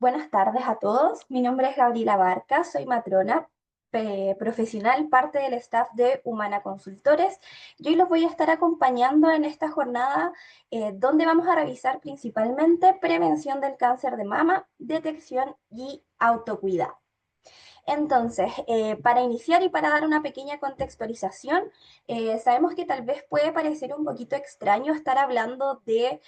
Buenas tardes a todos. Mi nombre es Gabriela Barca, soy matrona profesional, parte del staff de Humana Consultores. Yo hoy los voy a estar acompañando en esta jornada donde vamos a revisar principalmente prevención del cáncer de mama, detección y autocuidado. Entonces, para iniciar y para dar una pequeña contextualización, sabemos que tal vez puede parecer un poquito extraño estar hablando de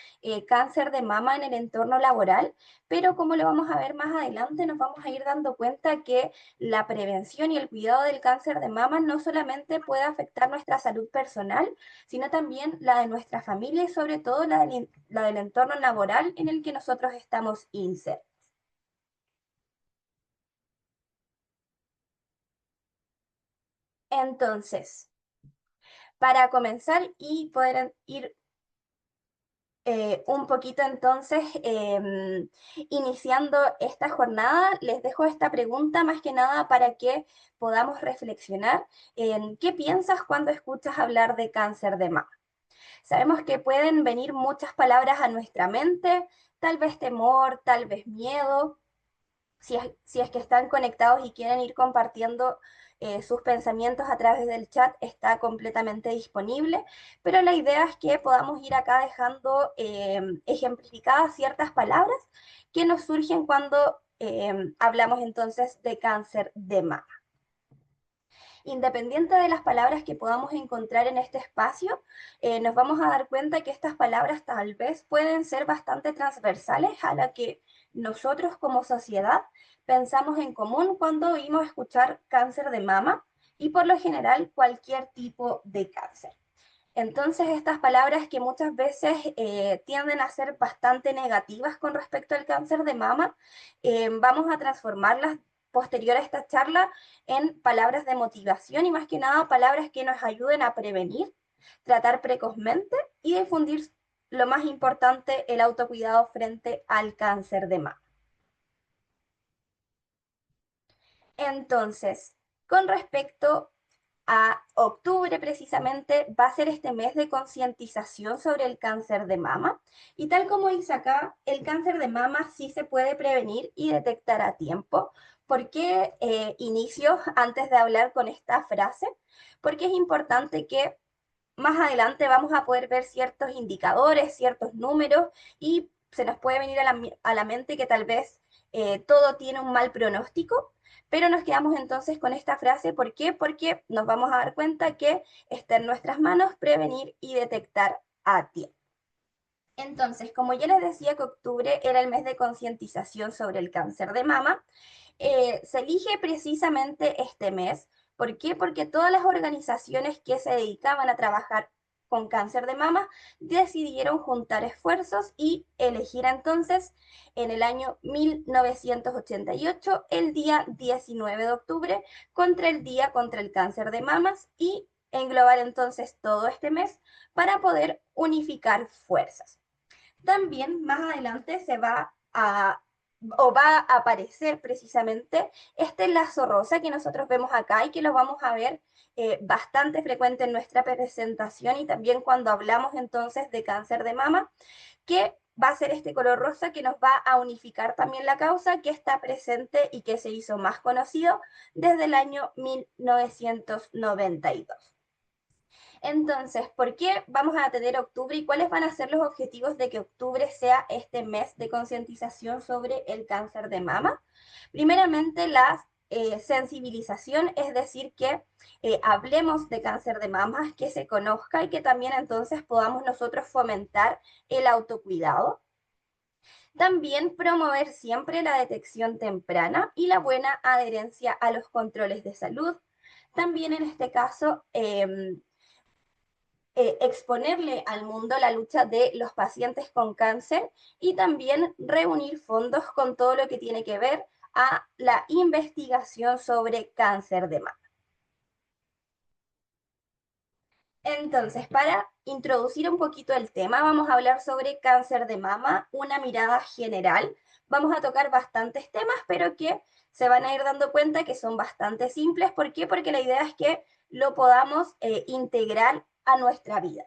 cáncer de mama en el entorno laboral, pero como lo vamos a ver más adelante, nos vamos a ir dando cuenta que la prevención y el cuidado del cáncer de mama no solamente puede afectar nuestra salud personal, sino también la de nuestra familia y sobre todo la del entorno laboral en el que nosotros estamos insertos. Entonces, para comenzar y poder ir un poquito entonces iniciando esta jornada, les dejo esta pregunta más que nada para que podamos reflexionar en qué piensas cuando escuchas hablar de cáncer de mama. Sabemos que pueden venir muchas palabras a nuestra mente, tal vez temor, tal vez miedo, si es que están conectados y quieren ir compartiendo sus pensamientos a través del chat, está completamente disponible, pero la idea es que podamos ir acá dejando ejemplificadas ciertas palabras que nos surgen cuando hablamos entonces de cáncer de mama. Independiente de las palabras que podamos encontrar en este espacio, nos vamos a dar cuenta que estas palabras tal vez pueden ser bastante transversales a la que nosotros como sociedad pensamos en común cuando oímos escuchar cáncer de mama y por lo general cualquier tipo de cáncer. Entonces, estas palabras que muchas veces tienden a ser bastante negativas con respecto al cáncer de mama, vamos a transformarlas posterior a esta charla en palabras de motivación y más que nada palabras que nos ayuden a prevenir, tratar precozmente y difundir lo más importante, el autocuidado frente al cáncer de mama. Entonces, con respecto a octubre precisamente va a ser este mes de concientización sobre el cáncer de mama. Y tal como dice acá, el cáncer de mama sí se puede prevenir y detectar a tiempo. ¿Por qué inicio antes de hablar con esta frase? Porque es importante que más adelante vamos a poder ver ciertos indicadores, ciertos números y se nos puede venir a la mente que tal vez todo tiene un mal pronóstico, pero nos quedamos entonces con esta frase. ¿Por qué? Porque nos vamos a dar cuenta que está en nuestras manos prevenir y detectar a tiempo. Entonces, como ya les decía que octubre era el mes de concientización sobre el cáncer de mama, se elige precisamente este mes. ¿Por qué? Porque todas las organizaciones que se dedicaban a trabajar con cáncer de mama decidieron juntar esfuerzos y elegir entonces en el año 1988 el día 19 de octubre contra el Día contra el Cáncer de Mamas y englobar entonces todo este mes para poder unificar fuerzas. También más adelante se va a o va a aparecer precisamente este lazo rosa que nosotros vemos acá y que lo vamos a ver bastante frecuente en nuestra presentación y también cuando hablamos entonces de cáncer de mama, que va a ser este color rosa que nos va a unificar también la causa que está presente y que se hizo más conocido desde el año 1992. Entonces, ¿por qué vamos a tener octubre y cuáles van a ser los objetivos de que octubre sea este mes de concientización sobre el cáncer de mama? Primeramente, la sensibilización, es decir, que hablemos de cáncer de mama, que se conozca y que también entonces podamos nosotros fomentar el autocuidado. También promover siempre la detección temprana y la buena adherencia a los controles de salud. También en este caso, exponerle al mundo la lucha de los pacientes con cáncer y también reunir fondos con todo lo que tiene que ver a la investigación sobre cáncer de mama. Entonces, para introducir un poquito el tema, vamos a hablar sobre cáncer de mama, una mirada general. Vamos a tocar bastantes temas, pero que se van a ir dando cuenta que son bastante simples. ¿Por qué? Porque la idea es que lo podamos integrar a nuestra vida.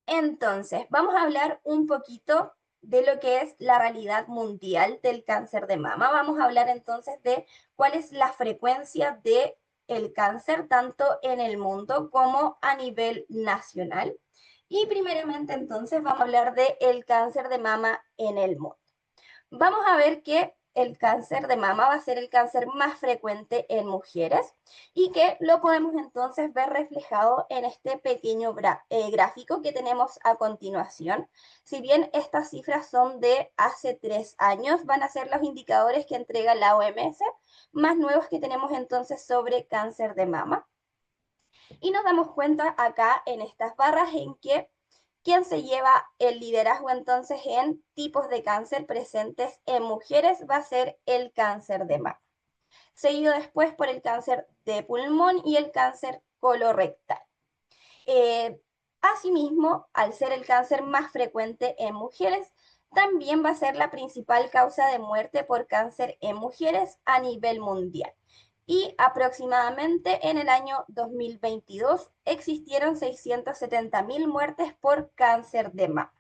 Entonces, vamos a hablar un poquito. de lo que es la realidad mundial del cáncer de mama. Vamos a hablar entonces de cuál es la frecuencia de el cáncer tanto en el mundo como a nivel nacional. Y primeramente entonces vamos a hablar de el cáncer de mama en el mundo. Vamos a ver que el cáncer de mama va a ser el cáncer más frecuente en mujeres y que lo podemos entonces ver reflejado en este pequeño gráfico que tenemos a continuación. Si bien estas cifras son de hace 3 años, van a ser los indicadores que entrega la OMS, más nuevos que tenemos entonces sobre cáncer de mama. Y nos damos cuenta acá en estas barras en que quien se lleva el liderazgo entonces en tipos de cáncer presentes en mujeres va a ser el cáncer de mama, seguido después por el cáncer de pulmón y el cáncer colorectal. Eh, Asimismo, al ser el cáncer más frecuente en mujeres, también va a ser la principal causa de muerte por cáncer en mujeres a nivel mundial. Y aproximadamente en el año 2022 existieron 670.000 muertes por cáncer de mama.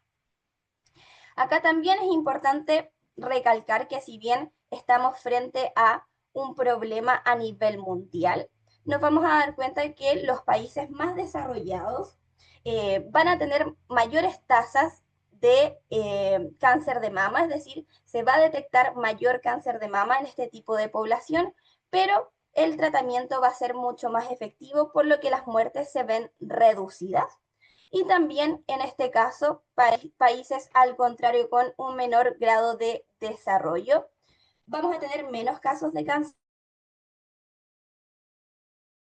Acá también es importante recalcar que si bien estamos frente a un problema a nivel mundial, nos vamos a dar cuenta de que los países más desarrollados van a tener mayores tasas de cáncer de mama, es decir, se va a detectar mayor cáncer de mama en este tipo de población, pero el tratamiento va a ser mucho más efectivo, por lo que las muertes se ven reducidas. Y también en este caso, países al contrario con un menor grado de desarrollo, vamos a tener menos casos de cáncer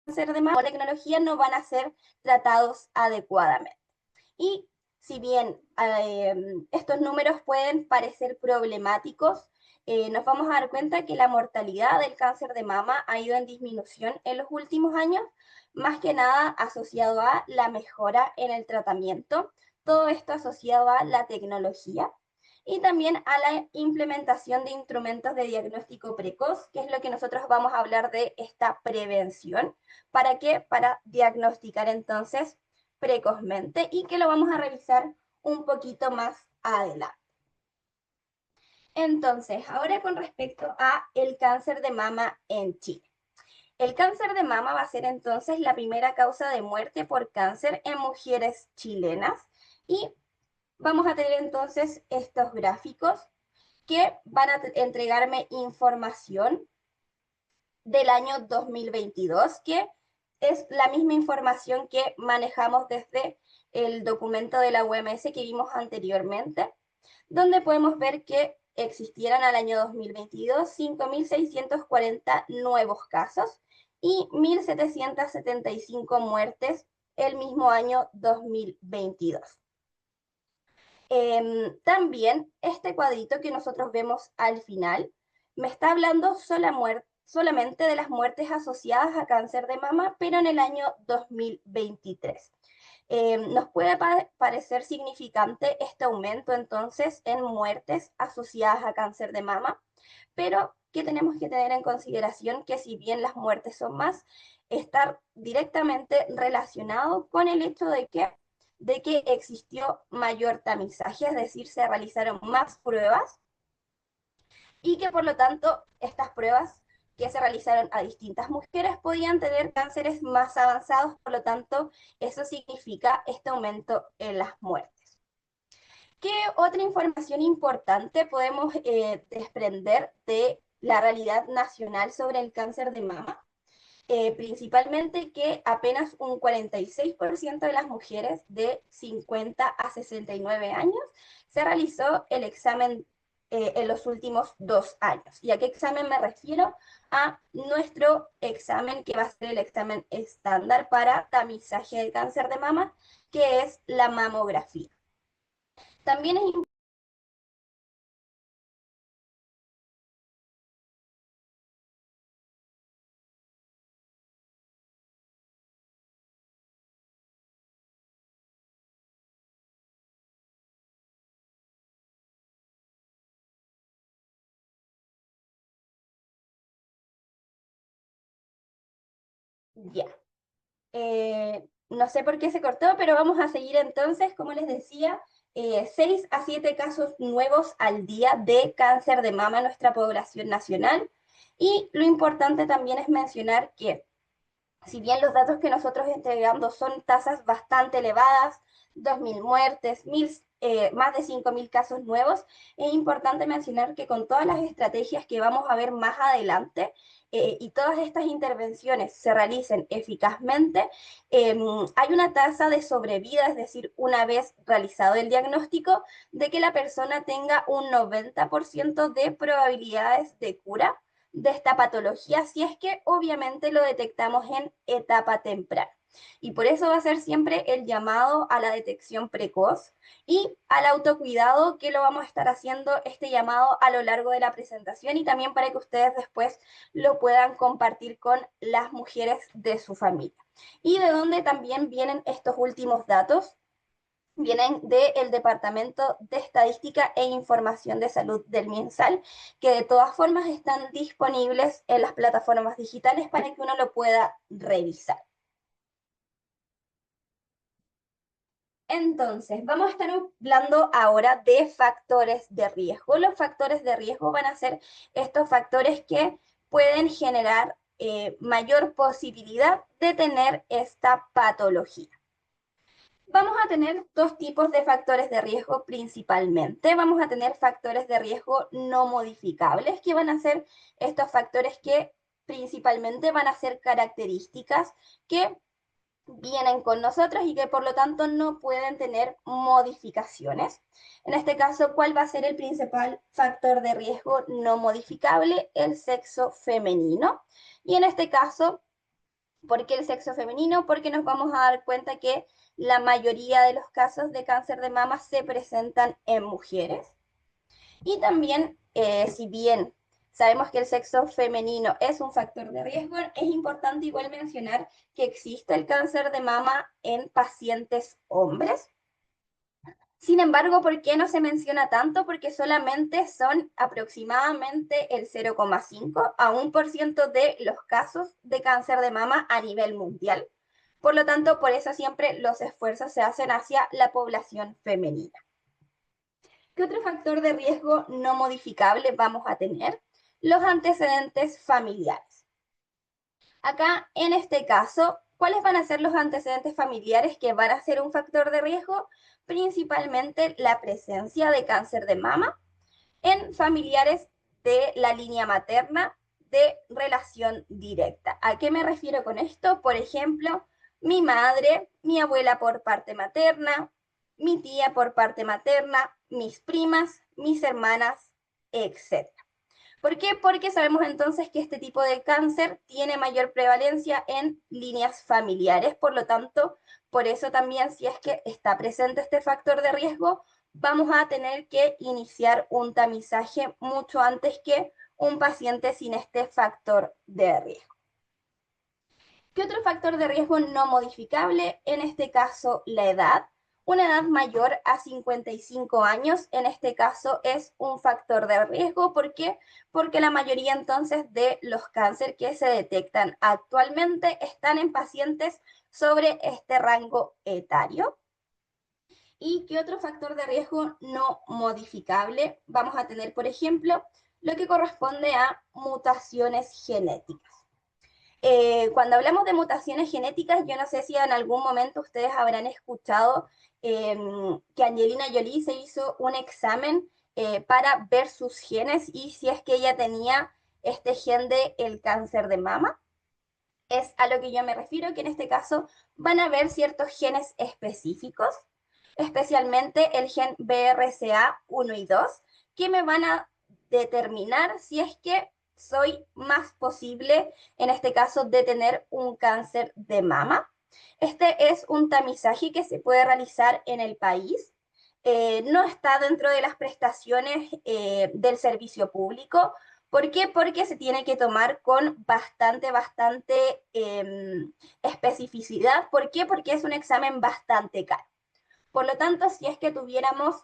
de mama, la tecnología no van a ser tratados adecuadamente. Y si bien estos números pueden parecer problemáticos, nos vamos a dar cuenta que la mortalidad del cáncer de mama ha ido en disminución en los últimos años, más que nada asociado a la mejora en el tratamiento, todo esto asociado a la tecnología y también a la implementación de instrumentos de diagnóstico precoz, que es lo que nosotros vamos a hablar de esta prevención. ¿Para qué? Para diagnosticar entonces precozmente y que lo vamos a revisar un poquito más adelante. Entonces, ahora con respecto a el cáncer de mama en Chile. El cáncer de mama va a ser entonces la primera causa de muerte por cáncer en mujeres chilenas y vamos a tener entonces estos gráficos que van a entregarme información del año 2022, que es la misma información que manejamos desde el documento de la OMS que vimos anteriormente, donde podemos ver que existieran al año 2022 5.640 nuevos casos y 1.775 muertes el mismo año 2022. También este cuadrito que nosotros vemos al final me está hablando solamente de las muertes asociadas a cáncer de mama, pero en el año 2023. Nos puede parecer significante este aumento entonces en muertes asociadas a cáncer de mama, pero que tenemos que tener en consideración que si bien las muertes son más, está directamente relacionado con el hecho de que existió mayor tamizaje, es decir, se realizaron más pruebas y que por lo tanto estas pruebas que se realizaron a distintas mujeres podían tener cánceres más avanzados, por lo tanto eso significa este aumento en las muertes. ¿Qué otra información importante podemos desprender de la realidad nacional sobre el cáncer de mama? Principalmente que apenas un 46% de las mujeres de 50 a 69 años se realizó el examen en los últimos 2 años. ¿Y a qué examen me refiero? A nuestro examen que va a ser el examen estándar para tamizaje del cáncer de mama, que es la mamografía. También es ya. No sé por qué se cortó, pero vamos a seguir entonces, como les decía, 6 a 7 casos nuevos al día de cáncer de mama en nuestra población nacional. Y lo importante también es mencionar que si bien los datos que nosotros entregando son tasas bastante elevadas, 2.000 muertes, más de 5.000 casos nuevos, es importante mencionar que con todas las estrategias que vamos a ver más adelante y todas estas intervenciones se realicen eficazmente, hay una tasa de sobrevida, es decir, una vez realizado el diagnóstico, de que la persona tenga un 90% de probabilidades de cura de esta patología si es que obviamente lo detectamos en etapa temprana. Y por eso va a ser siempre el llamado a la detección precoz y al autocuidado, que lo vamos a estar haciendo este llamado a lo largo de la presentación y también para que ustedes después lo puedan compartir con las mujeres de su familia. Y de dónde también vienen estos últimos datos, vienen del Departamento de Estadística e Información de Salud del MinSal, que de todas formas están disponibles en las plataformas digitales para que uno lo pueda revisar. Entonces, vamos a estar hablando ahora de factores de riesgo. Los factores de riesgo van a ser estos factores que pueden generar mayor posibilidad de tener esta patología. Vamos a tener dos tipos de factores de riesgo principalmente. Vamos a tener factores de riesgo no modificables, que van a ser estos factores que principalmente van a ser características que vienen con nosotros y que por lo tanto no pueden tener modificaciones. En este caso, ¿cuál va a ser el principal factor de riesgo no modificable? El sexo femenino. Y en este caso, ¿por qué el sexo femenino? Porque nos vamos a dar cuenta que la mayoría de los casos de cáncer de mama se presentan en mujeres. Y también, si bien sabemos que el sexo femenino es un factor de riesgo, es importante igual mencionar que existe el cáncer de mama en pacientes hombres. Sin embargo, ¿por qué no se menciona tanto? Porque solamente son aproximadamente el 0,5 a 1% de los casos de cáncer de mama a nivel mundial. Por lo tanto, por eso siempre los esfuerzos se hacen hacia la población femenina. ¿Qué otro factor de riesgo no modificable vamos a tener? Los antecedentes familiares. Acá, en este caso, ¿cuáles van a ser los antecedentes familiares que van a ser un factor de riesgo? Principalmente la presencia de cáncer de mama en familiares de la línea materna de relación directa. ¿A qué me refiero con esto? Por ejemplo, mi madre, mi abuela por parte materna, mi tía por parte materna, mis primas, mis hermanas, etc. ¿Por qué? Porque sabemos entonces que este tipo de cáncer tiene mayor prevalencia en líneas familiares, por lo tanto, por eso también si es que está presente este factor de riesgo, vamos a tener que iniciar un tamizaje mucho antes que un paciente sin este factor de riesgo. ¿Qué otro factor de riesgo no modificable? En este caso, la edad. Una edad mayor a 55 años, en este caso, es un factor de riesgo. ¿Por qué? Porque la mayoría entonces de los cánceres que se detectan actualmente están en pacientes sobre este rango etario. ¿Y qué otro factor de riesgo no modificable vamos a tener? Por ejemplo, lo que corresponde a mutaciones genéticas. Cuando hablamos de mutaciones genéticas, yo no sé si en algún momento ustedes habrán escuchado que Angelina Jolie se hizo un examen para ver sus genes y si es que ella tenía este gen de el cáncer de mama. Es a lo que yo me refiero, que en este caso van a haber ciertos genes específicos, especialmente el gen BRCA1 y 2, que me van a determinar si es que soy más posible, en este caso, de tener un cáncer de mama. Este es un tamizaje que se puede realizar en el país. No está dentro de las prestaciones del servicio público. ¿Por qué? Porque se tiene que tomar con bastante especificidad. ¿Por qué? Porque es un examen bastante caro. Por lo tanto, si es que tuviéramos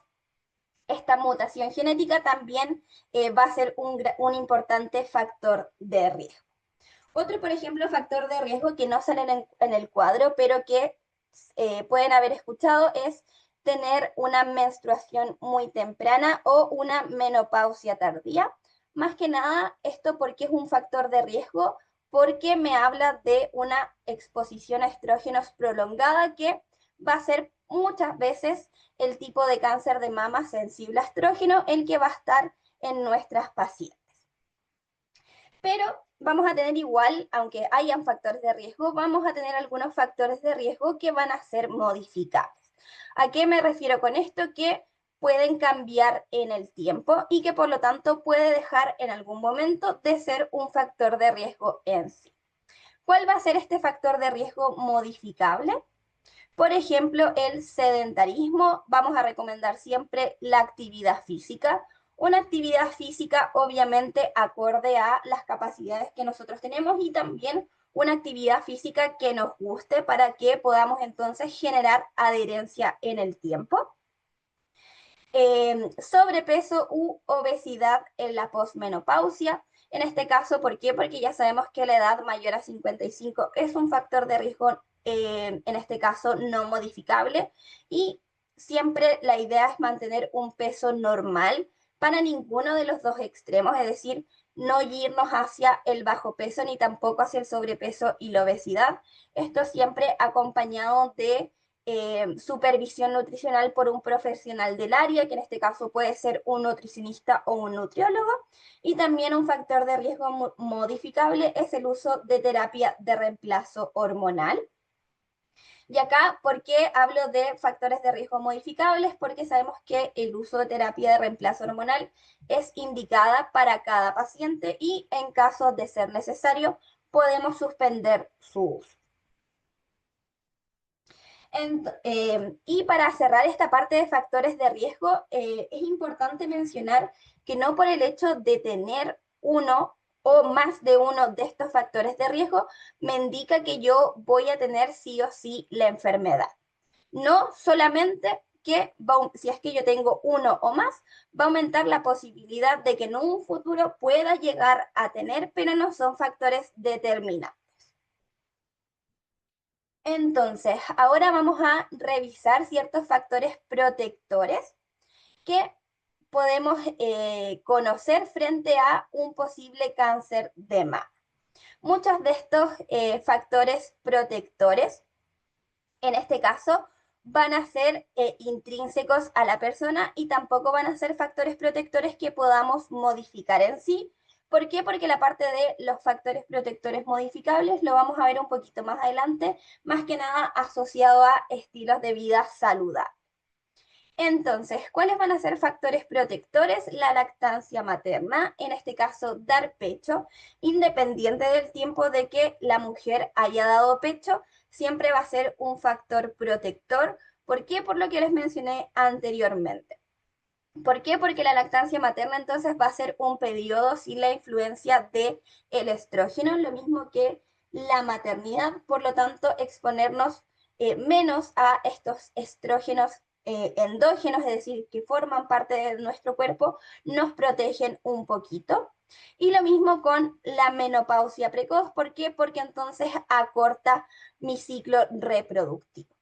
esta mutación genética, también va a ser un importante factor de riesgo. Otro, por ejemplo, factor de riesgo que no sale en el cuadro, pero que pueden haber escuchado, es tener una menstruación muy temprana o una menopausia tardía. Más que nada, esto porque es un factor de riesgo, porque me habla de una exposición a estrógenos prolongada que va a ser muchas veces el tipo de cáncer de mama sensible a estrógeno el que va a estar en nuestras pacientes. Pero vamos a tener igual, aunque hayan factores de riesgo, vamos a tener algunos factores de riesgo que van a ser modificables. ¿A qué me refiero con esto? Que pueden cambiar en el tiempo y que por lo tanto puede dejar en algún momento de ser un factor de riesgo en sí. ¿Cuál va a ser este factor de riesgo modificable? Por ejemplo, el sedentarismo, vamos a recomendar siempre la actividad física. Una actividad física obviamente acorde a las capacidades que nosotros tenemos y también una actividad física que nos guste para que podamos entonces generar adherencia en el tiempo. Sobrepeso u obesidad en la posmenopausia. En este caso, ¿por qué? Porque ya sabemos que la edad mayor a 55 es un factor de riesgo, en este caso no modificable, y siempre la idea es mantener un peso normal para ninguno de los dos extremos, es decir, no irnos hacia el bajo peso ni tampoco hacia el sobrepeso y la obesidad. Esto siempre acompañado de supervisión nutricional por un profesional del área, que en este caso puede ser un nutricionista o un nutriólogo. Y también un factor de riesgo modificable es el uso de terapia de reemplazo hormonal. Y acá, ¿por qué hablo de factores de riesgo modificables? Porque sabemos que el uso de terapia de reemplazo hormonal es indicada para cada paciente y en caso de ser necesario, podemos suspender su uso. Y para cerrar esta parte de factores de riesgo, es importante mencionar que no por el hecho de tener uno o más de uno de estos factores de riesgo, me indica que yo voy a tener sí o sí la enfermedad. No solamente que si es que yo tengo uno o más, va a aumentar la posibilidad de que en un futuro pueda llegar a tener, pero no son factores determinantes. Entonces, ahora vamos a revisar ciertos factores protectores que podemos conocer frente a un posible cáncer de mama. Muchos de estos factores protectores, en este caso, van a ser intrínsecos a la persona y tampoco van a ser factores protectores que podamos modificar en sí. ¿Por qué? Porque la parte de los factores protectores modificables lo vamos a ver un poquito más adelante, más que nada asociado a estilos de vida saludables. Entonces, ¿cuáles van a ser factores protectores? La lactancia materna, en este caso dar pecho, independiente del tiempo de que la mujer haya dado pecho, siempre va a ser un factor protector. ¿Por qué? Por lo que les mencioné anteriormente. ¿Por qué? Porque la lactancia materna entonces va a ser un periodo sin la influencia del estrógeno, lo mismo que la maternidad, por lo tanto exponernos menos a estos estrógenos endógenos, es decir, que forman parte de nuestro cuerpo, nos protegen un poquito. Y lo mismo con la menopausia precoz, ¿por qué? Porque entonces acorta mi ciclo reproductivo.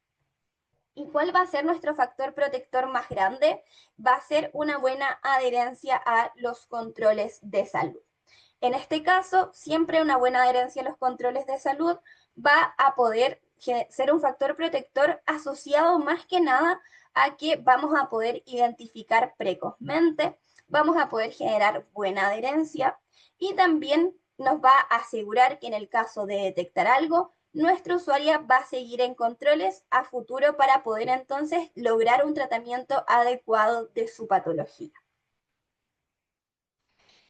¿Y cuál va a ser nuestro factor protector más grande? Va a ser una buena adherencia a los controles de salud. En este caso, siempre una buena adherencia a los controles de salud va a poder ser un factor protector asociado más que nada a que vamos a poder identificar precozmente, vamos a poder generar buena adherencia y también nos va a asegurar que en el caso de detectar algo, nuestra usuaria va a seguir en controles a futuro para poder entonces lograr un tratamiento adecuado de su patología.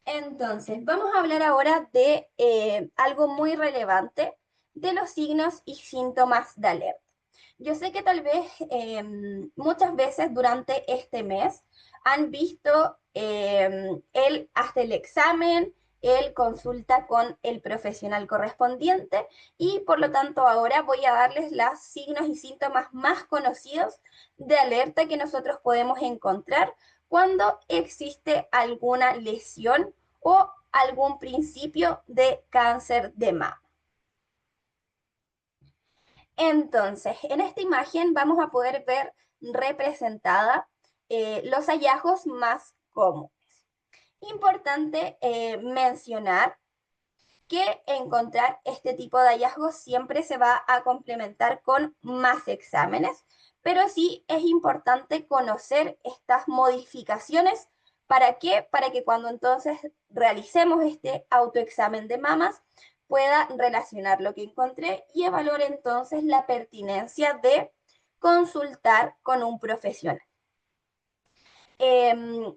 Entonces, vamos a hablar ahora de algo muy relevante, de los signos y síntomas de alerta. Yo sé que tal vez muchas veces durante este mes han visto hasta el examen, él consulta con el profesional correspondiente y por lo tanto ahora voy a darles los signos y síntomas más conocidos de alerta que nosotros podemos encontrar cuando existe alguna lesión o algún principio de cáncer de mama. Entonces, en esta imagen vamos a poder ver representada los hallazgos más comunes. Importante mencionar que encontrar este tipo de hallazgos siempre se va a complementar con más exámenes, pero sí es importante conocer estas modificaciones. ¿Para qué? Para que cuando entonces realicemos este autoexamen de mamas pueda relacionar lo que encontré y evaluar entonces la pertinencia de consultar con un profesional.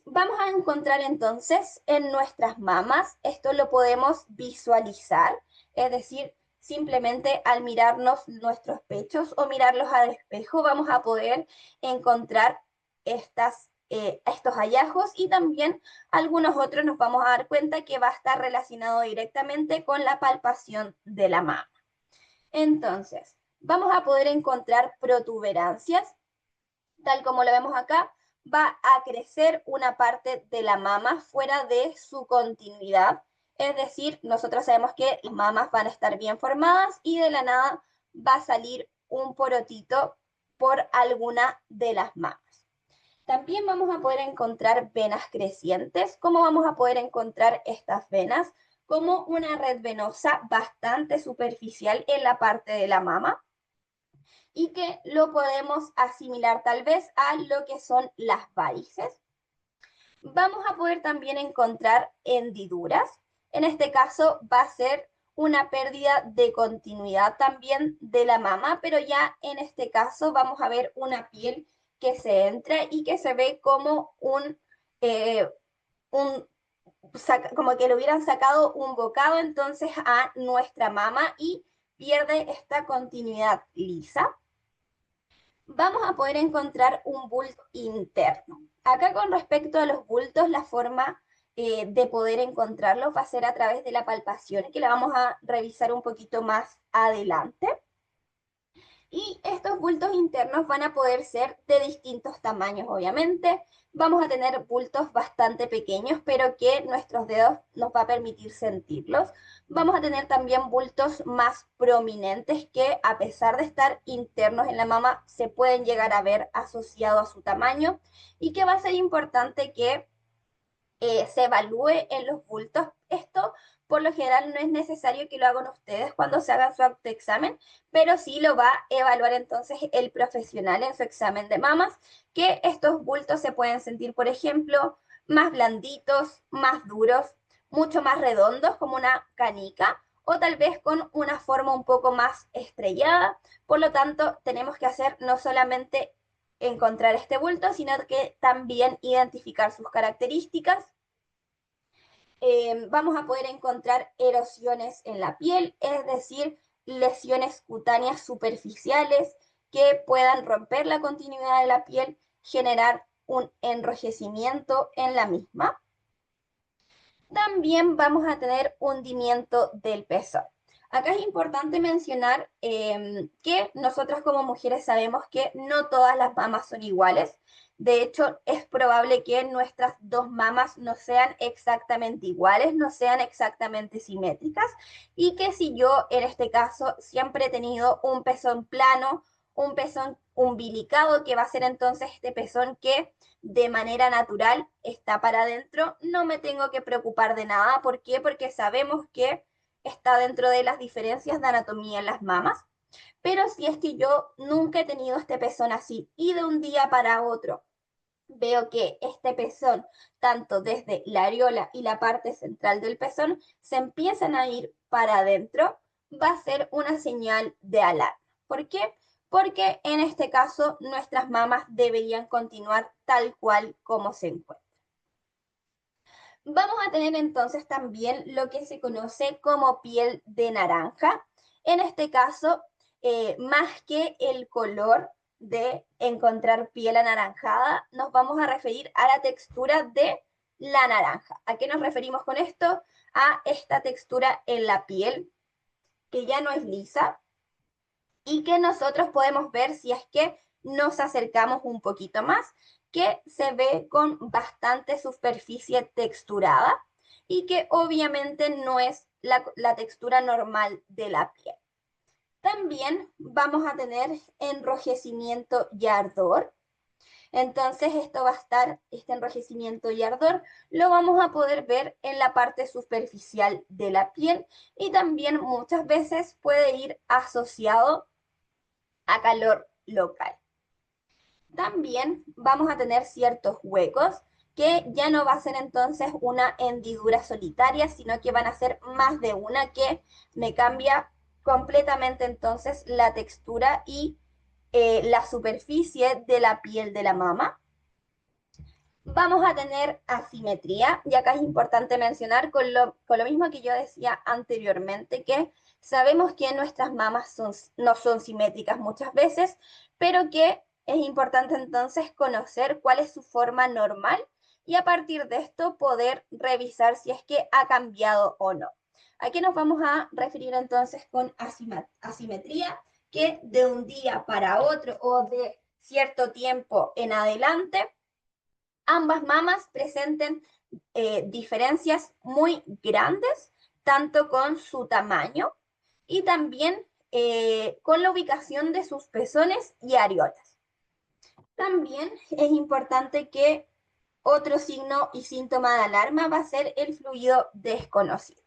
Vamos a encontrar entonces en nuestras mamas, esto lo podemos visualizar, es decir, simplemente al mirarnos nuestros pechos o mirarlos al espejo vamos a poder encontrar estos hallazgos y también algunos otros nos vamos a dar cuenta que va a estar relacionado directamente con la palpación de la mama. Entonces, vamos a poder encontrar protuberancias tal como lo vemos acá, va a crecer una parte de la mama fuera de su continuidad. Es decir, nosotros sabemos que las mamas van a estar bien formadas y de la nada va a salir un porotito por alguna de las mamas. También vamos a poder encontrar venas crecientes. ¿Cómo vamos a poder encontrar estas venas? Como una red venosa bastante superficial en la parte de la mama y que lo podemos asimilar tal vez a lo que son las varices. Vamos a poder también encontrar hendiduras. En este caso va a ser una pérdida de continuidad también de la mama, pero ya en este caso vamos a ver una piel que se entra y que se ve como un como que le hubieran sacado un bocado entonces a nuestra mama y pierde esta continuidad lisa. Vamos a poder encontrar un bulto interno. Acá con respecto a los bultos, la forma de poder encontrarlos va a ser a través de la palpación, que la vamos a revisar un poquito más adelante. Y estos bultos internos van a poder ser de distintos tamaños, obviamente. Vamos a tener bultos bastante pequeños, pero que nuestros dedos nos va a permitir sentirlos. Vamos a tener también bultos más prominentes que, a pesar de estar internos en la mama, se pueden llegar a ver asociados a su tamaño y que va a ser importante que se evalúe en los bultos. Esto por lo general no es necesario que lo hagan ustedes cuando se hagan su autoexamen, pero sí lo va a evaluar entonces el profesional en su examen de mamas, que estos bultos se pueden sentir, por ejemplo, más blanditos, más duros, mucho más redondos como una canica o tal vez con una forma un poco más estrellada. Por lo tanto, tenemos que hacer no solamente encontrar este bulto, sino que también identificar sus características. Vamos a poder encontrar erosiones en la piel, es decir, lesiones cutáneas superficiales que puedan romper la continuidad de la piel, generar un enrojecimiento en la misma. También vamos a tener hundimiento del pezón. Acá es importante mencionar que nosotras como mujeres sabemos que no todas las mamas son iguales. De hecho, es probable que nuestras dos mamas no sean exactamente iguales, no sean exactamente simétricas, y que si yo en este caso siempre he tenido un pezón plano, un pezón umbilicado, que va a ser entonces este pezón que de manera natural está para adentro, no me tengo que preocupar de nada. ¿Por qué? Porque sabemos que está dentro de las diferencias de anatomía en las mamas. Pero si es que yo nunca he tenido este pezón así y de un día para otro veo que este pezón, tanto desde la areola y la parte central del pezón, se empiezan a ir para adentro, va a ser una señal de alarma. ¿Por qué? Porque en este caso nuestras mamas deberían continuar tal cual como se encuentran. Vamos a tener entonces también lo que se conoce como piel de naranja. En este caso, más que el color de encontrar piel anaranjada, nos vamos a referir a la textura de la naranja. ¿A qué nos referimos con esto? A esta textura en la piel, que ya no es lisa y que nosotros podemos ver si es que nos acercamos un poquito más, que se ve con bastante superficie texturada y que obviamente no es la textura normal de la piel. También vamos a tener enrojecimiento y ardor. Entonces esto va a estar, este enrojecimiento y ardor, lo vamos a poder ver en la parte superficial de la piel y también muchas veces puede ir asociado a calor local. También vamos a tener ciertos huecos que ya no va a ser entonces una hendidura solitaria, sino que van a ser más de una que me cambia completamente entonces la textura y la superficie de la piel de la mama. Vamos a tener asimetría, y acá es importante mencionar con lo mismo que yo decía anteriormente, que sabemos que nuestras mamas no son simétricas muchas veces, pero que es importante entonces conocer cuál es su forma normal y a partir de esto poder revisar si es que ha cambiado o no. ¿A qué nos vamos a referir entonces con asimetría? Que de un día para otro o de cierto tiempo en adelante ambas mamas presenten diferencias muy grandes, tanto con su tamaño y también con la ubicación de sus pezones y areolas. También es importante que otro signo y síntoma de alarma va a ser el fluido desconocido.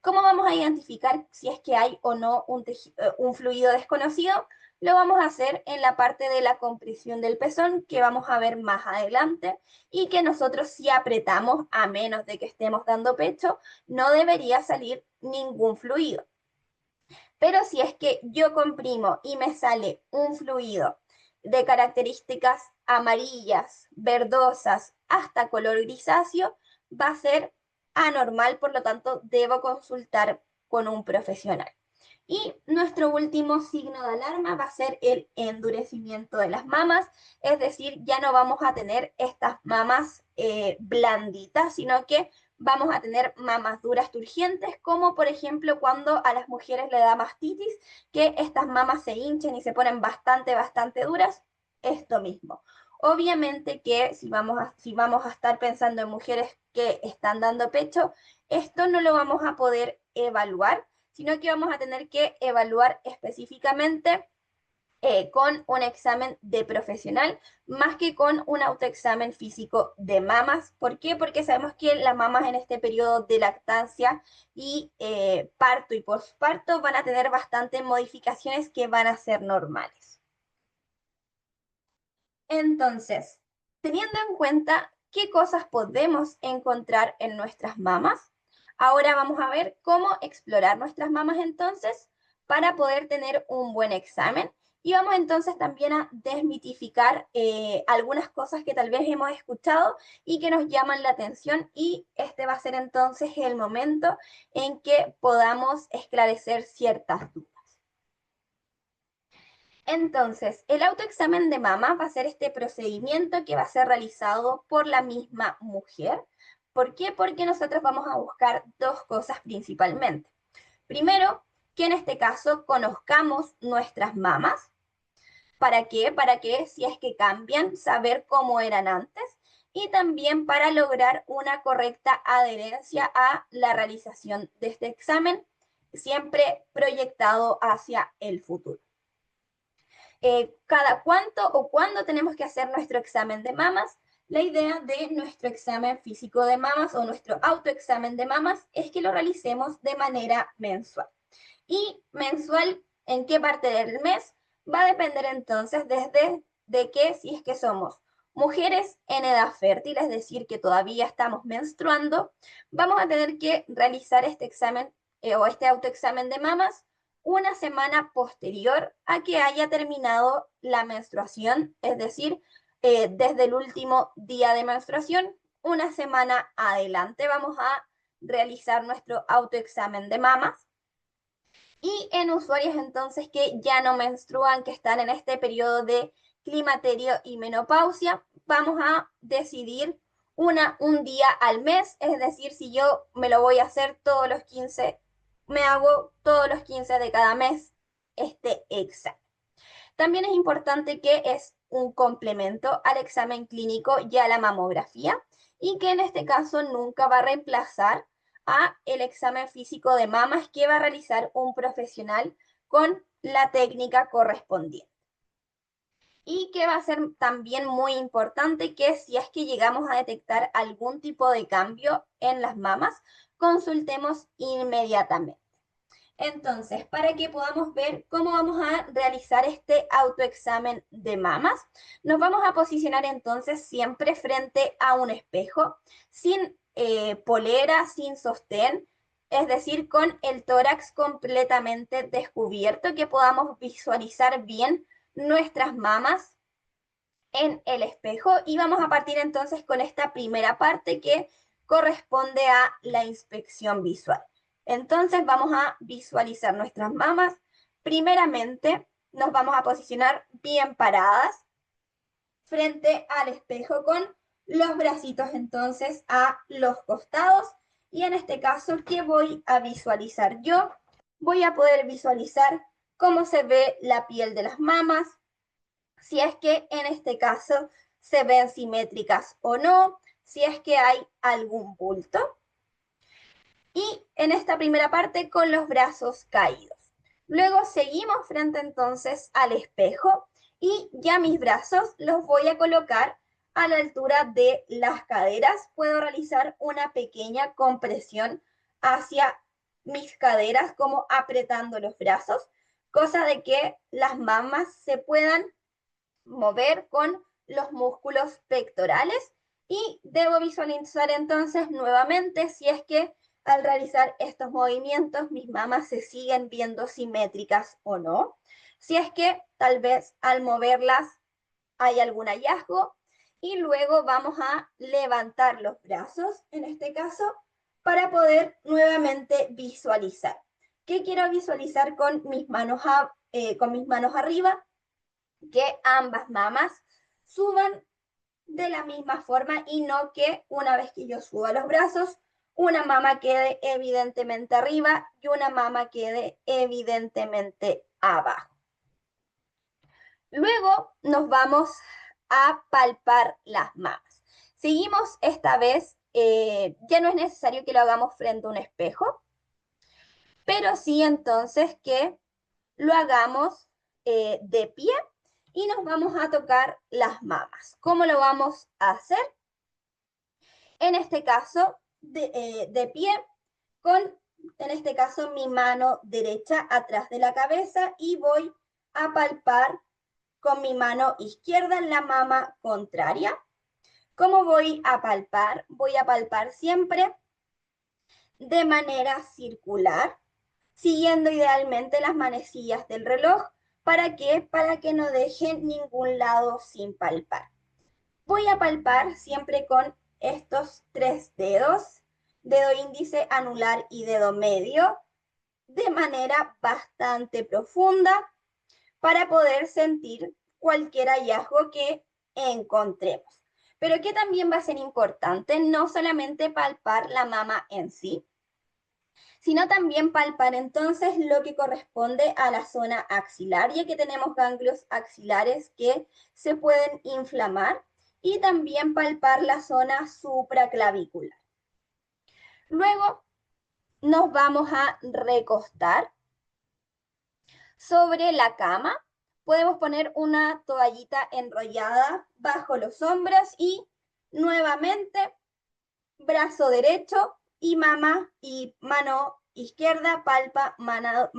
¿Cómo vamos a identificar si es que hay o no un fluido desconocido? Lo vamos a hacer en la parte de la compresión del pezón, que vamos a ver más adelante, y que nosotros si apretamos, a menos de que estemos dando pecho, no debería salir ningún fluido. Pero si es que yo comprimo y me sale un fluido de características amarillas, verdosas, hasta color grisáceo, va a ser anormal, por lo tanto debo consultar con un profesional. Y nuestro último signo de alarma va a ser el endurecimiento de las mamas, es decir, ya no vamos a tener estas mamas blanditas, sino que vamos a tener mamas duras turgentes, como por ejemplo cuando a las mujeres le da mastitis, que estas mamas se hinchan y se ponen bastante duras, esto mismo. Obviamente que si vamos a estar pensando en mujeres que están dando pecho, esto no lo vamos a poder evaluar, sino que vamos a tener que evaluar específicamente con un examen de profesional más que con un autoexamen físico de mamas. ¿Por qué? Porque sabemos que las mamas en este periodo de lactancia y parto y posparto van a tener bastantes modificaciones que van a ser normales. Entonces, teniendo en cuenta qué cosas podemos encontrar en nuestras mamas, ahora vamos a ver cómo explorar nuestras mamas entonces para poder tener un buen examen. Y vamos entonces también a desmitificar algunas cosas que tal vez hemos escuchado y que nos llaman la atención y este va a ser entonces el momento en que podamos esclarecer ciertas dudas. Entonces, el autoexamen de mama va a ser este procedimiento que va a ser realizado por la misma mujer. ¿Por qué? Porque nosotros vamos a buscar dos cosas principalmente. Primero, que en este caso conozcamos nuestras mamas. ¿Para qué? Para que si es que cambian, saber cómo eran antes. Y también para lograr una correcta adherencia a la realización de este examen, siempre proyectado hacia el futuro. Cada cuánto o cuándo tenemos que hacer nuestro examen de mamas. La idea de nuestro examen físico de mamas o nuestro autoexamen de mamas es que lo realicemos de manera mensual. Y mensual, ¿en qué parte del mes? Va a depender entonces desde de que si es que somos mujeres en edad fértil, es decir, que todavía estamos menstruando, vamos a tener que realizar este examen o este autoexamen de mamas una semana posterior a que haya terminado la menstruación, es decir, desde el último día de menstruación, una semana adelante vamos a realizar nuestro autoexamen de mamas. Y en usuarios entonces que ya no menstruan, que están en este periodo de climaterio y menopausia, vamos a decidir un día al mes, es decir, si yo me lo voy a hacer todos los 15, me hago todos los 15 de cada mes este examen. También es importante que es un complemento al examen clínico y a la mamografía y que en este caso nunca va a reemplazar a el examen físico de mamas que va a realizar un profesional con la técnica correspondiente. Y que va a ser también muy importante que si es que llegamos a detectar algún tipo de cambio en las mamas, consultemos inmediatamente. Entonces, para que podamos ver cómo vamos a realizar este autoexamen de mamas, nos vamos a posicionar entonces siempre frente a un espejo, sin polera, sin sostén, es decir, con el tórax completamente descubierto, que podamos visualizar bien nuestras mamas en el espejo. Y vamos a partir entonces con esta primera parte que corresponde a la inspección visual. Entonces vamos a visualizar nuestras mamas. Primeramente nos vamos a posicionar bien paradas frente al espejo con los bracitos entonces a los costados. Y en este caso, ¿qué voy a visualizar yo? Voy a poder visualizar cómo se ve la piel de las mamas, si es que en este caso se ven simétricas o no, si es que hay algún bulto. Y en esta primera parte con los brazos caídos. Luego seguimos frente entonces al espejo y ya mis brazos los voy a colocar a la altura de las caderas. Puedo realizar una pequeña compresión hacia mis caderas, como apretando los brazos, cosa de que las mamas se puedan mover con los músculos pectorales. Y debo visualizar entonces nuevamente si es que al realizar estos movimientos mis mamas se siguen viendo simétricas o no. Si es que tal vez al moverlas hay algún hallazgo. Y luego vamos a levantar los brazos, en este caso, para poder nuevamente visualizar. ¿Qué quiero visualizar con mis manos arriba? Que ambas mamas suban de la misma forma y no que una vez que yo suba los brazos, una mama quede evidentemente arriba y una mama quede evidentemente abajo. Luego nos vamos a palpar las mamas. Seguimos esta vez, ya no es necesario que lo hagamos frente a un espejo, pero sí entonces que lo hagamos de pie y nos vamos a tocar las mamas. ¿Cómo lo vamos a hacer? En este caso, de pie, con, en este caso, mi mano derecha atrás de la cabeza y voy a palpar con mi mano izquierda la mama contraria. ¿Cómo voy a palpar? Voy a palpar siempre de manera circular, siguiendo idealmente las manecillas del reloj. ¿Para qué? Para que no deje ningún lado sin palpar. Voy a palpar siempre con estos tres dedos, dedo índice, anular y dedo medio, de manera bastante profunda para poder sentir cualquier hallazgo que encontremos. Pero que también va a ser importante no solamente palpar la mama en sí, sino también palpar entonces lo que corresponde a la zona axilar, ya que tenemos ganglios axilares que se pueden inflamar, y también palpar la zona supraclavicular. Luego nos vamos a recostar sobre la cama. Podemos poner una toallita enrollada bajo los hombros y nuevamente brazo derecho y mama y mano izquierda palpa mama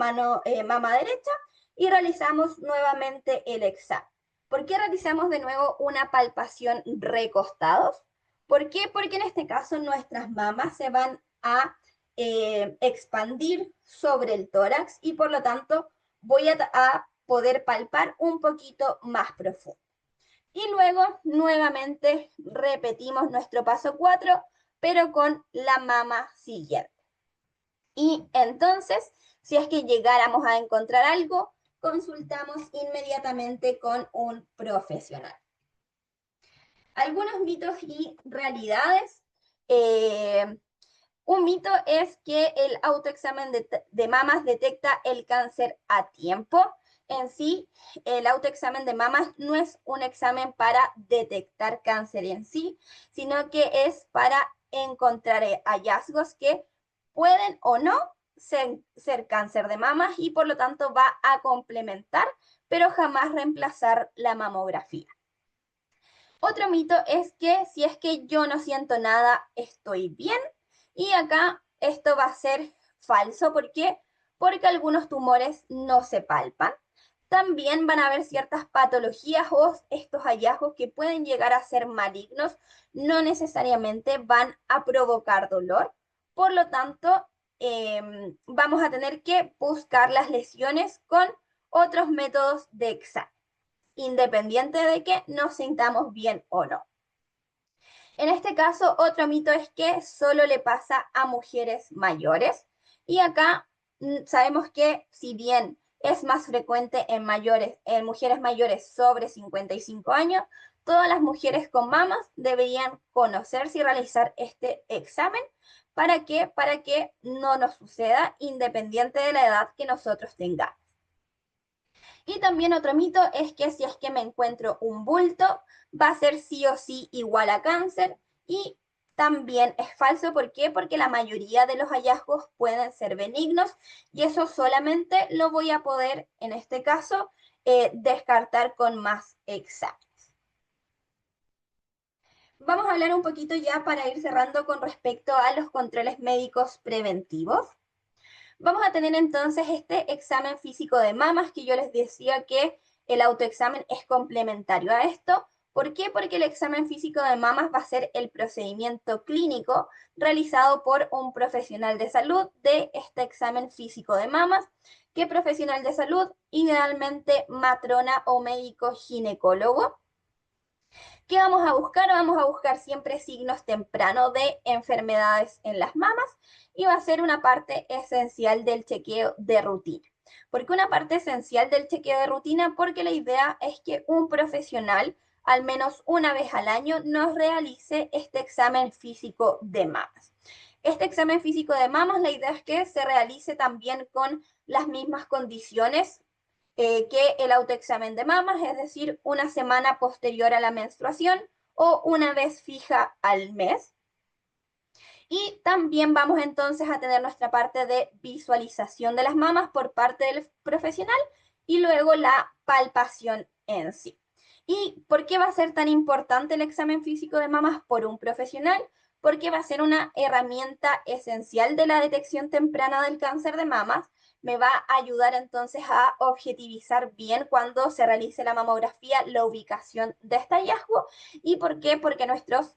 derecha y realizamos nuevamente el examen. ¿Por qué realizamos de nuevo una palpación recostados? ¿Por qué? Porque en este caso nuestras mamas se van a expandir sobre el tórax y por lo tanto voy a poder palpar un poquito más profundo. Y luego nuevamente repetimos nuestro paso 4, pero con la mama siguiente. Y entonces, si es que llegáramos a encontrar algo, consultamos inmediatamente con un profesional. Algunos mitos y realidades. Un mito es que el autoexamen de mamas detecta el cáncer a tiempo. En sí, el autoexamen de mamas no es un examen para detectar cáncer en sí, sino que es para encontrar hallazgos que pueden o no ser cáncer de mamas y por lo tanto va a complementar, pero jamás reemplazar la mamografía. Otro mito es que si es que yo no siento nada, estoy bien. Y acá esto va a ser falso. ¿Por qué? Porque algunos tumores no se palpan. También van a haber ciertas patologías o estos hallazgos que pueden llegar a ser malignos, no necesariamente van a provocar dolor. Por lo tanto, vamos a tener que buscar las lesiones con otros métodos de examen, independiente de que nos sintamos bien o no. En este caso, otro mito es que solo le pasa a mujeres mayores. Y acá sabemos que si bien es más frecuente en mujeres mayores sobre 55 años, todas las mujeres con mamas deberían conocerse y realizar este examen. ¿Para qué? Para que no nos suceda independiente de la edad que nosotros tengamos. Y también otro mito es que si es que me encuentro un bulto, va a ser sí o sí igual a cáncer. Y también es falso. ¿Por qué? Porque la mayoría de los hallazgos pueden ser benignos y eso solamente lo voy a poder, en este caso, descartar con más exámenes. Vamos a hablar un poquito ya para ir cerrando con respecto a los controles médicos preventivos. Vamos a tener entonces este examen físico de mamas que yo les decía que el autoexamen es complementario a esto. ¿Por qué? Porque el examen físico de mamas va a ser el procedimiento clínico realizado por un profesional de salud de este examen físico de mamas. ¿Qué profesional de salud? Idealmente matrona o médico ginecólogo. ¿Qué vamos a buscar? Vamos a buscar siempre signos tempranos de enfermedades en las mamas y va a ser una parte esencial del chequeo de rutina. ¿Por qué una parte esencial del chequeo de rutina? Porque la idea es que un profesional, al menos una vez al año, nos realice este examen físico de mamas. Este examen físico de mamas, la idea es que se realice también con las mismas condiciones que el autoexamen de mamas, es decir, una semana posterior a la menstruación o una vez fija al mes. Y también vamos entonces a tener nuestra parte de visualización de las mamas por parte del profesional y luego la palpación en sí. ¿Y por qué va a ser tan importante el examen físico de mamas por un profesional? Porque va a ser una herramienta esencial de la detección temprana del cáncer de mamas. Me va a ayudar entonces a objetivizar bien cuando se realice la mamografía la ubicación de este hallazgo. ¿Y por qué? Porque nuestras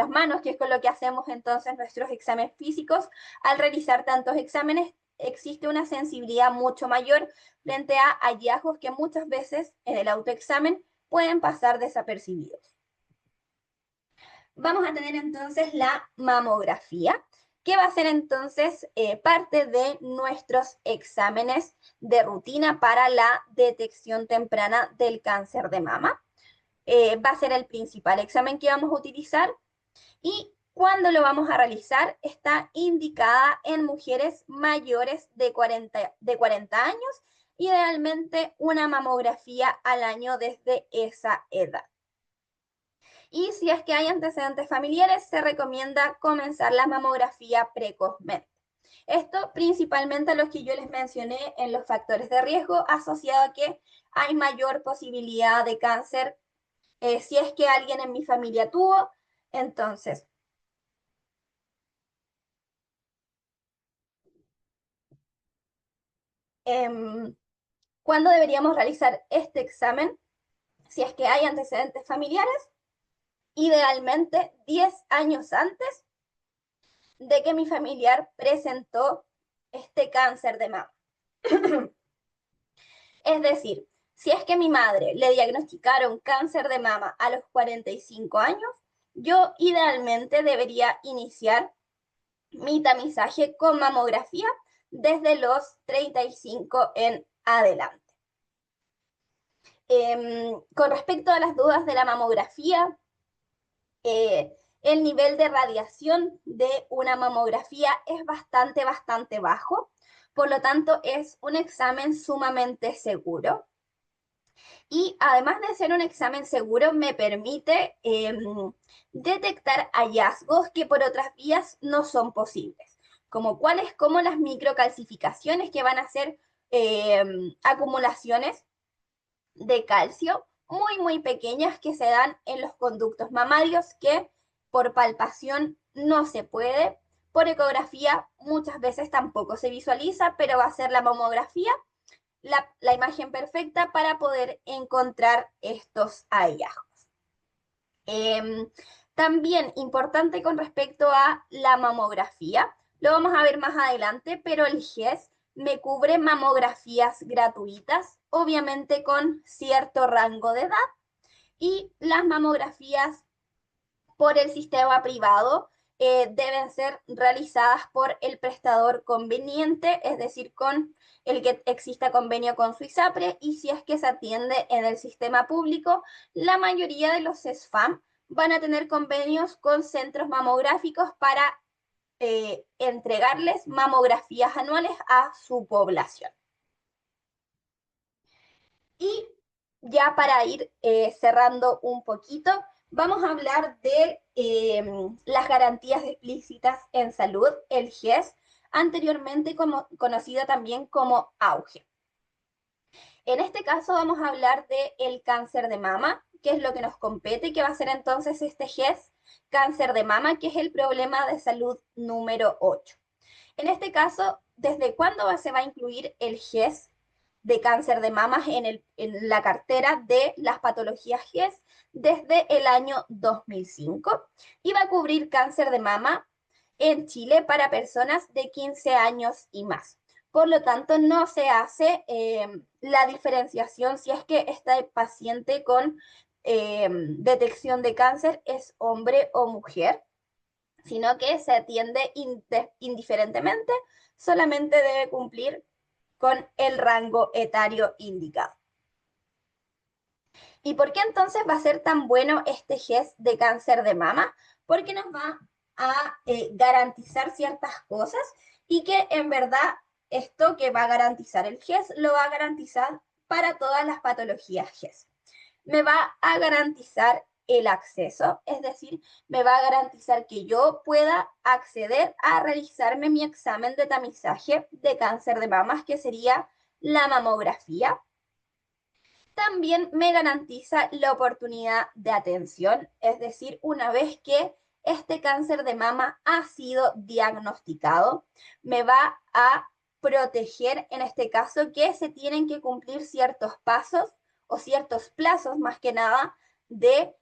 manos, que es con lo que hacemos entonces nuestros exámenes físicos, al realizar tantos exámenes existe una sensibilidad mucho mayor frente a hallazgos que muchas veces en el autoexamen pueden pasar desapercibidos. Vamos a tener entonces la mamografía, que va a ser entonces parte de nuestros exámenes de rutina para la detección temprana del cáncer de mama. Va a ser el principal examen que vamos a utilizar y cuando lo vamos a realizar está indicada en mujeres mayores de 40 años, idealmente una mamografía al año desde esa edad. Y si es que hay antecedentes familiares, se recomienda comenzar la mamografía precozmente. Esto principalmente a los que yo les mencioné en los factores de riesgo asociado a que hay mayor posibilidad de cáncer si es que alguien en mi familia tuvo. Entonces, ¿cuándo deberíamos realizar este examen? Si es que hay antecedentes familiares, idealmente 10 años antes de que mi familiar presentó este cáncer de mama. Es decir, si es que mi madre le diagnosticaron cáncer de mama a los 45 años, yo idealmente debería iniciar mi tamizaje con mamografía desde los 35 en adelante. Con respecto a las dudas de la mamografía, el nivel de radiación de una mamografía es bastante bajo, por lo tanto es un examen sumamente seguro. Y además de ser un examen seguro, me permite detectar hallazgos que por otras vías no son posibles, como cuáles, como las microcalcificaciones que van a ser acumulaciones de calcio muy pequeñas que se dan en los conductos mamarios que por palpación no se puede, por ecografía muchas veces tampoco se visualiza, pero va a ser la mamografía la imagen perfecta para poder encontrar estos hallazgos. También importante con respecto a la mamografía, lo vamos a ver más adelante, pero el GES me cubre mamografías gratuitas, obviamente con cierto rango de edad, y las mamografías por el sistema privado deben ser realizadas por el prestador conveniente, es decir, con el que exista convenio con su ISAPRE, y si es que se atiende en el sistema público, la mayoría de los CESFAM van a tener convenios con centros mamográficos para entregarles mamografías anuales a su población. Y ya para ir cerrando un poquito, vamos a hablar de las garantías explícitas en salud, el GES, anteriormente conocida también como AUGE. En este caso vamos a hablar del cáncer de mama, que es lo que nos compete, que va a ser entonces este GES, cáncer de mama, que es el problema de salud número 8. En este caso, ¿desde cuándo se va a incluir el GES de cáncer de mamas en la cartera de las patologías GES? Desde el año 2005 y va a cubrir cáncer de mama en Chile para personas de 15 años y más. Por lo tanto, no se hace la diferenciación si es que este paciente con detección de cáncer es hombre o mujer, sino que se atiende indiferentemente, solamente debe cumplir con el rango etario indicado. ¿Y por qué entonces va a ser tan bueno este GES de cáncer de mama? Porque nos va a garantizar ciertas cosas y que en verdad esto que va a garantizar el GES lo va a garantizar para todas las patologías GES. Me va a garantizar el acceso, es decir, me va a garantizar que yo pueda acceder a realizarme mi examen de tamizaje de cáncer de mamas, que sería la mamografía. También me garantiza la oportunidad de atención, es decir, una vez que este cáncer de mama ha sido diagnosticado, me va a proteger, en este caso, que se tienen que cumplir ciertos pasos o ciertos plazos, más que nada, de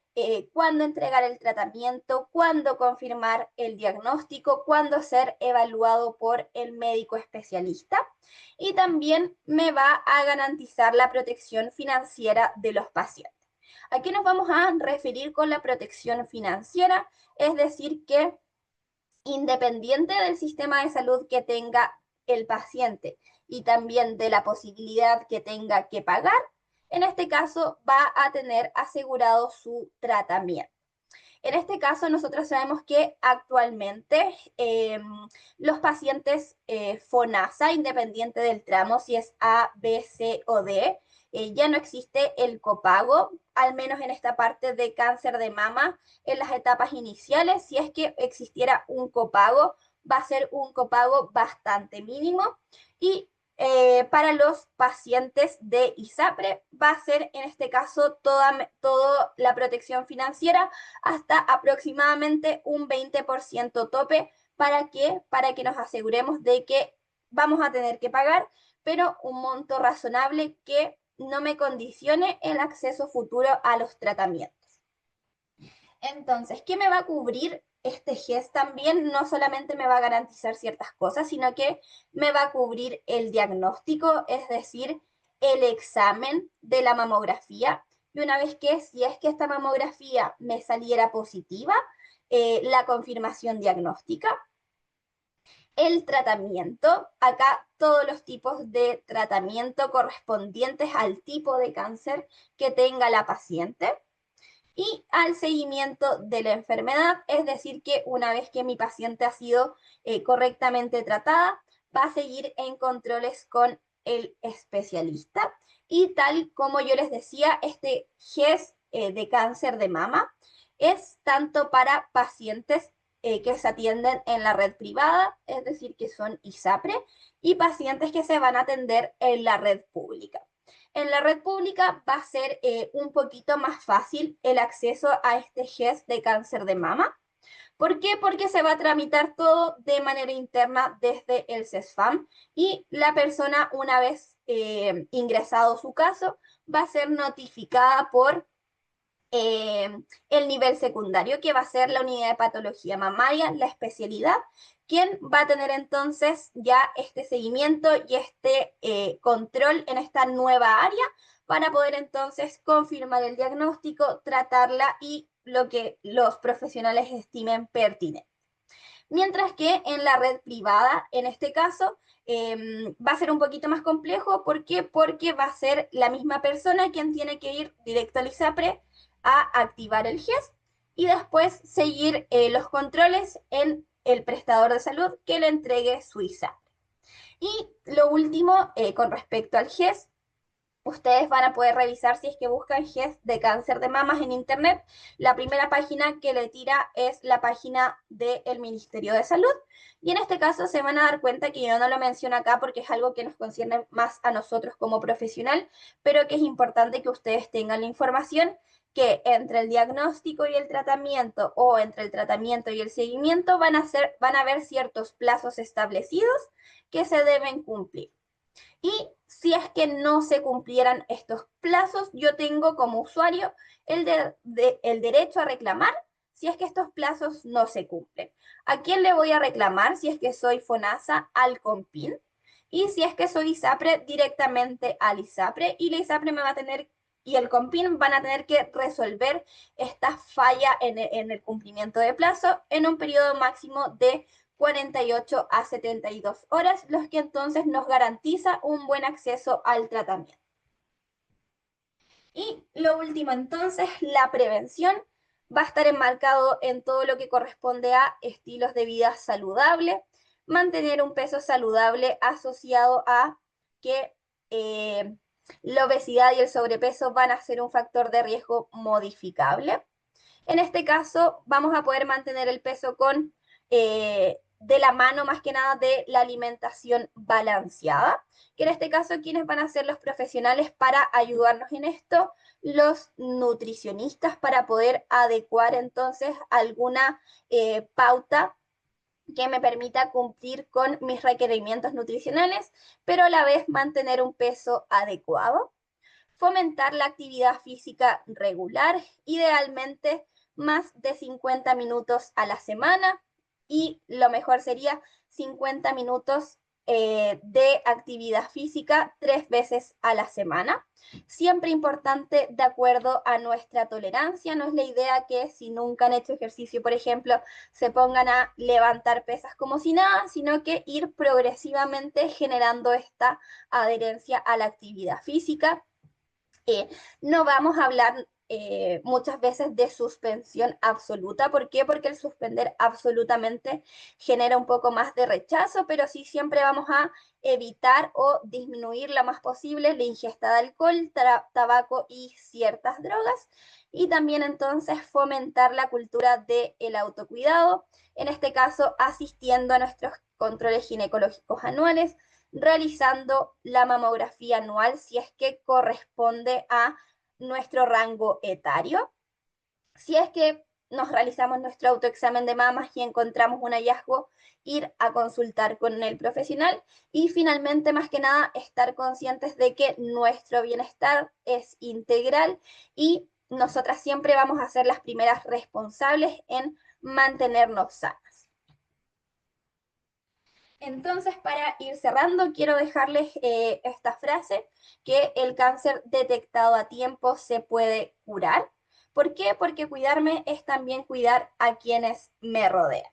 cuándo entregar el tratamiento, cuándo confirmar el diagnóstico, cuándo ser evaluado por el médico especialista, y también me va a garantizar la protección financiera de los pacientes. ¿A qué nos vamos a referir con la protección financiera? Es decir, que independiente del sistema de salud que tenga el paciente y también de la posibilidad que tenga que pagar, en este caso va a tener asegurado su tratamiento. En este caso, nosotros sabemos que actualmente los pacientes FONASA, independiente del tramo, si es A, B, C o D, ya no existe el copago, al menos en esta parte de cáncer de mama, en las etapas iniciales. Si es que existiera un copago, va a ser un copago bastante mínimo, y para los pacientes de ISAPRE va a ser en este caso toda la protección financiera hasta aproximadamente un 20% tope. ¿Para qué? Para que nos aseguremos de que vamos a tener que pagar, pero un monto razonable que no me condicione el acceso futuro a los tratamientos. Entonces, ¿qué me va a cubrir este GES también? No solamente me va a garantizar ciertas cosas, sino que me va a cubrir el diagnóstico, es decir, el examen de la mamografía. Y una vez que, si es que esta mamografía me saliera positiva, la confirmación diagnóstica, el tratamiento, acá todos los tipos de tratamiento correspondientes al tipo de cáncer que tenga la paciente, y al seguimiento de la enfermedad, es decir, que una vez que mi paciente ha sido correctamente tratada, va a seguir en controles con el especialista. Y tal como yo les decía, este GES de cáncer de mama es tanto para pacientes que se atienden en la red privada, es decir, que son ISAPRE, y pacientes que se van a atender en la red pública. En la red pública va a ser un poquito más fácil el acceso a este GES de cáncer de mama. ¿Por qué? Porque se va a tramitar todo de manera interna desde el CESFAM y la persona, una vez ingresado su caso, va a ser notificada por eh, el nivel secundario, que va a ser la unidad de patología mamaria, la especialidad, quien va a tener entonces ya este seguimiento y este control en esta nueva área para poder entonces confirmar el diagnóstico, tratarla y lo que los profesionales estimen pertinente. Mientras que en la red privada, en este caso, va a ser un poquito más complejo. ¿Por qué? Porque va a ser la misma persona quien tiene que ir directo al ISAPRE a activar el GES y después seguir los controles en el prestador de salud que le entregue su ISAPRE. Y lo último, con respecto al GES, ustedes van a poder revisar si es que buscan GES de cáncer de mamas en internet. La primera página que le tira es la página del Ministerio de Salud. Y en este caso se van a dar cuenta que yo no lo menciono acá porque es algo que nos concierne más a nosotros como profesional, pero que es importante que ustedes tengan la información que entre el diagnóstico y el tratamiento o entre el tratamiento y el seguimiento van a haber ciertos plazos establecidos que se deben cumplir. Y si es que no se cumplieran estos plazos, yo tengo como usuario el derecho a reclamar si es que estos plazos no se cumplen. ¿A quién le voy a reclamar? Si es que soy FONASA, al COMPIN. Y si es que soy ISAPRE, directamente al ISAPRE. Y la ISAPRE me va a tener, y el COMPIN van a tener que resolver esta falla en el cumplimiento de plazo en un periodo máximo de 48 a 72 horas, los que entonces nos garantiza un buen acceso al tratamiento. Y lo último entonces, la prevención va a estar enmarcado en todo lo que corresponde a estilos de vida saludable, mantener un peso saludable asociado a que la obesidad y el sobrepeso van a ser un factor de riesgo modificable. En este caso, vamos a poder mantener el peso con de la mano más que nada de la alimentación balanceada, que en este caso, ¿quiénes van a ser los profesionales para ayudarnos en esto? Los nutricionistas para poder adecuar entonces alguna pauta que me permita cumplir con mis requerimientos nutricionales, pero a la vez mantener un peso adecuado. Fomentar la actividad física regular, idealmente más de 50 minutos a la semana y lo mejor sería 50 minutos de actividad física 3 veces a la semana. Siempre importante de acuerdo a nuestra tolerancia. No es la idea que si nunca han hecho ejercicio, por ejemplo, se pongan a levantar pesas como si nada, sino que ir progresivamente generando esta adherencia a la actividad física. No vamos a hablar muchas veces de suspensión absoluta. ¿Por qué? Porque el suspender absolutamente genera un poco más de rechazo, pero sí siempre vamos a evitar o disminuir lo más posible la ingesta de alcohol, tabaco y ciertas drogas. Y también entonces fomentar la cultura del autocuidado, en este caso asistiendo a nuestros controles ginecológicos anuales, realizando la mamografía anual si es que corresponde a nuestro rango etario. Si es que nos realizamos nuestro autoexamen de mamas y encontramos un hallazgo, ir a consultar con el profesional. Y finalmente, más que nada, estar conscientes de que nuestro bienestar es integral y nosotras siempre vamos a ser las primeras responsables en mantenernos sanas. Entonces, para ir cerrando, quiero dejarles esta frase, que el cáncer detectado a tiempo se puede curar. ¿Por qué? Porque cuidarme es también cuidar a quienes me rodean.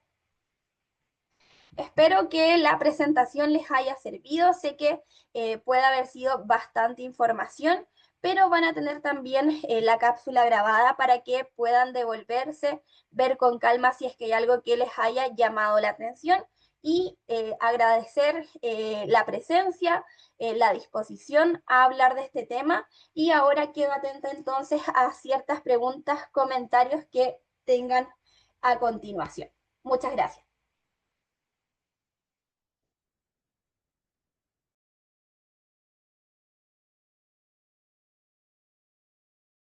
Espero que la presentación les haya servido. Sé que puede haber sido bastante información, pero van a tener también la cápsula grabada para que puedan devolverse, ver con calma si es que hay algo que les haya llamado la atención y agradecer la presencia, la disposición a hablar de este tema. Y ahora quedo atenta entonces a ciertas preguntas, comentarios que tengan a continuación. Muchas gracias.